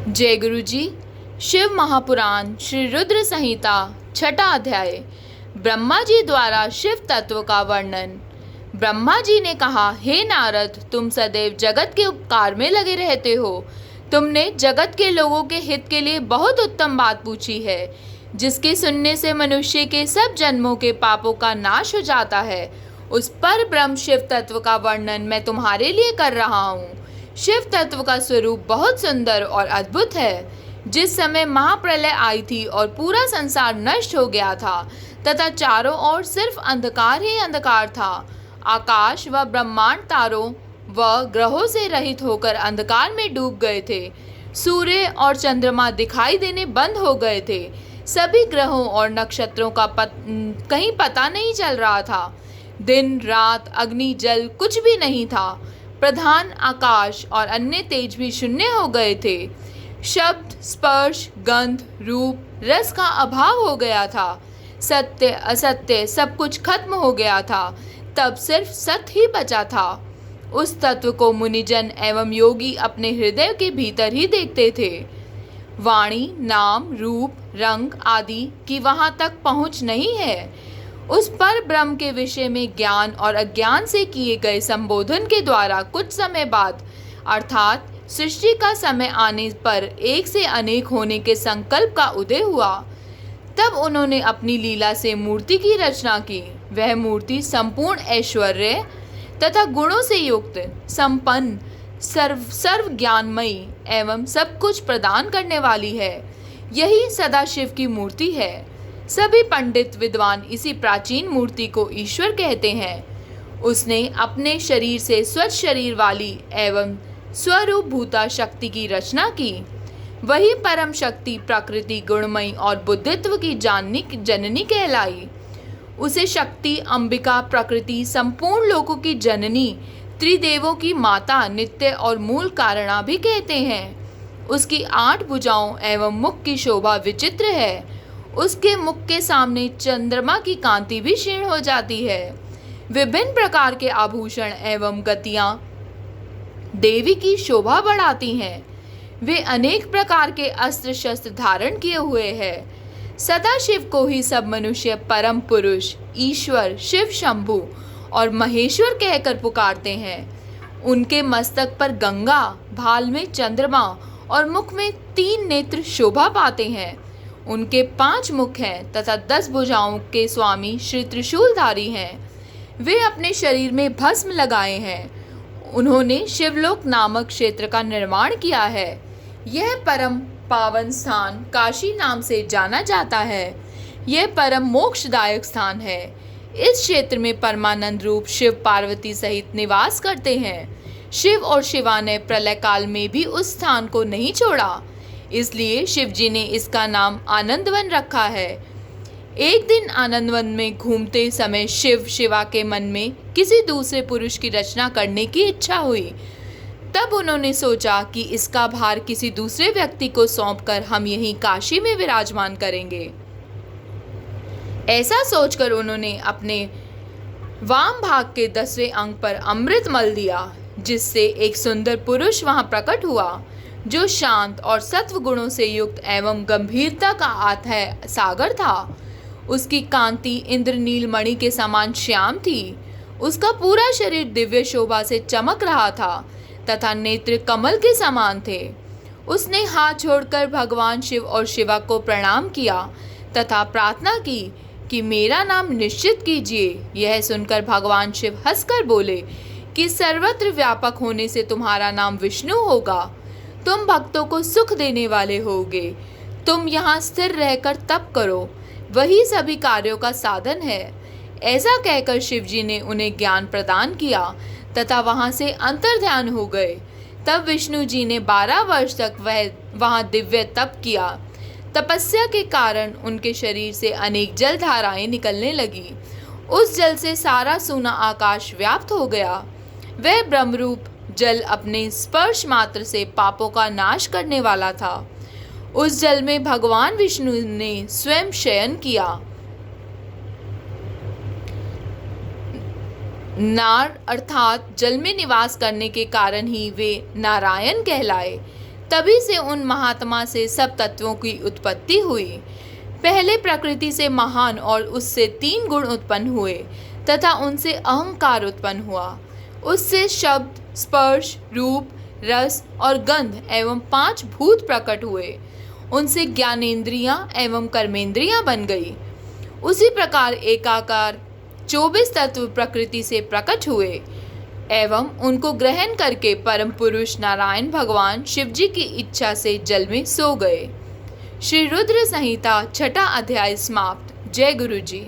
जय गुरु जी। शिव महापुराण श्री रुद्र संहिता छठा अध्याय। ब्रह्मा जी द्वारा शिव तत्व का वर्णन। ब्रह्मा जी ने कहा, हे नारद, तुम सदैव जगत के उपकार में लगे रहते हो। तुमने जगत के लोगों के हित के लिए बहुत उत्तम बात पूछी है, जिसके सुनने से मनुष्य के सब जन्मों के पापों का नाश हो जाता है। उस पर ब्रह्म शिव तत्व का वर्णन मैं तुम्हारे लिए कर रहा हूँ। शिव तत्व का स्वरूप बहुत सुंदर और अद्भुत है। जिस समय महाप्रलय आई थी और पूरा संसार नष्ट हो गया था तथा चारों ओर सिर्फ अंधकार ही अंधकार था, आकाश व ब्रह्मांड तारों व ग्रहों से रहित होकर अंधकार में डूब गए थे। सूर्य और चंद्रमा दिखाई देने बंद हो गए थे। सभी ग्रहों और नक्षत्रों का कहीं पता नहीं चल रहा था। दिन रात अग्नि जल कुछ भी नहीं था। प्रधान आकाश और अन्य तेज भी शून्य हो गए थे। शब्द स्पर्श गंध रूप रस का अभाव हो गया था। सत्य असत्य सब कुछ खत्म हो गया था। तब सिर्फ सत्य ही बचा था। उस तत्व को मुनिजन एवं योगी अपने हृदय के भीतर ही देखते थे। वाणी नाम रूप रंग आदि की वहां तक पहुंच नहीं है। उस पर ब्रह्म के विषय में ज्ञान और अज्ञान से किए गए संबोधन के द्वारा कुछ समय बाद अर्थात सृष्टि का समय आने पर एक से अनेक होने के संकल्प का उदय हुआ। तब उन्होंने अपनी लीला से मूर्ति की रचना की। वह मूर्ति संपूर्ण ऐश्वर्य तथा गुणों से युक्त, संपन्न, सर्व ज्ञानमयी एवं सब कुछ प्रदान करने वाली है। यही सदाशिव की मूर्ति है। सभी पंडित विद्वान इसी प्राचीन मूर्ति को ईश्वर कहते हैं। उसने अपने शरीर से स्वच्छ शरीर वाली एवं स्वरूप भूता शक्ति की रचना की। वही परम शक्ति प्रकृति गुणमयी और बुद्धित्व की जननी कहलाई। उसे शक्ति अंबिका प्रकृति संपूर्ण लोकों की जननी, त्रिदेवों की माता, नित्य और मूल कारणा भी कहते हैं। उसकी 8 भुजाओं एवं मुख की शोभा विचित्र है। उसके मुख के सामने चंद्रमा की कांति भी क्षीण हो जाती है। विभिन्न प्रकार के आभूषण एवं गतियां देवी की शोभा बढ़ाती हैं। वे अनेक प्रकार के अस्त्र शस्त्र धारण किए हुए हैं। सदाशिव को ही सब मनुष्य परम पुरुष, ईश्वर, शिव शंभु और महेश्वर कहकर पुकारते हैं। उनके मस्तक पर गंगा, भाल में चंद्रमा और मुख में 3 नेत्र शोभा पाते हैं। उनके 5 मुख हैं तथा 10 भुजाओं के स्वामी श्री त्रिशूलधारी हैं। वे अपने शरीर में भस्म लगाए हैं। उन्होंने शिवलोक नामक क्षेत्र का निर्माण किया है। यह परम पावन स्थान काशी नाम से जाना जाता है। यह परम मोक्षदायक स्थान है। इस क्षेत्र में परमानंद रूप शिव पार्वती सहित निवास करते हैं। शिव और शिवा ने प्रलय काल में भी उस स्थान को नहीं छोड़ा, इसलिए शिव जी ने इसका नाम आनंदवन रखा है। एक दिन आनंदवन में घूमते समय शिव शिवा के मन में किसी दूसरे पुरुष की रचना करने की इच्छा हुई। तब उन्होंने सोचा कि इसका भार किसी दूसरे व्यक्ति को सौंपकर हम यहीं काशी में विराजमान करेंगे। ऐसा सोचकर उन्होंने अपने वाम भाग के 10वें अंग पर अमृत मल दिया, जिससे एक सुंदर पुरुष वहां प्रकट हुआ, जो शांत और सत्व गुणों से युक्त एवं गंभीरता का अथाह सागर था। उसकी कांति इंद्रनील मणि के समान श्याम थी। उसका पूरा शरीर दिव्य शोभा से चमक रहा था तथा नेत्र कमल के समान थे। उसने हाथ जोड़कर भगवान शिव और शिवा को प्रणाम किया तथा प्रार्थना की कि मेरा नाम निश्चित कीजिए। यह सुनकर भगवान शिव हंसकर बोले कि सर्वत्र व्यापक होने से तुम्हारा नाम विष्णु होगा। तुम भक्तों को सुख देने वाले होगे। तुम यहाँ स्थिर रहकर तप करो, वही सभी कार्यों का साधन है। ऐसा कहकर शिव जी ने उन्हें ज्ञान प्रदान किया तथा वहाँ से अंतर्ध्यान हो गए। तब विष्णु जी ने 12 वर्ष तक वहाँ दिव्य तप किया। तपस्या के कारण उनके शरीर से अनेक जल धाराएं निकलने लगी। उस जल से सारा सूना आकाश व्याप्त हो गया। वह ब्रह्मरूप जल अपने स्पर्श मात्र से पापों का नाश करने वाला था। उस जल में भगवान विष्णु ने स्वयं शयन किया। नार अर्थात जल में निवास करने के कारण ही वे नारायण कहलाए। तभी से उन महात्मा से सब तत्वों की उत्पत्ति हुई। पहले प्रकृति से महान और उससे 3 गुण उत्पन्न हुए तथा उनसे अहंकार उत्पन्न हुआ। उससे शब्द, स्पर्श, रूप, रस और गंध एवं 5 भूत प्रकट हुए। उनसे ज्ञानेंद्रियां एवं कर्मेंद्रियां बन गई। उसी प्रकार एकाकार 24 तत्व प्रकृति से प्रकट हुए एवं उनको ग्रहण करके परम पुरुष नारायण भगवान शिव जी की इच्छा से जल में सो गए। श्री रुद्र संहिता 6ठा अध्याय समाप्त। जय गुरु जी।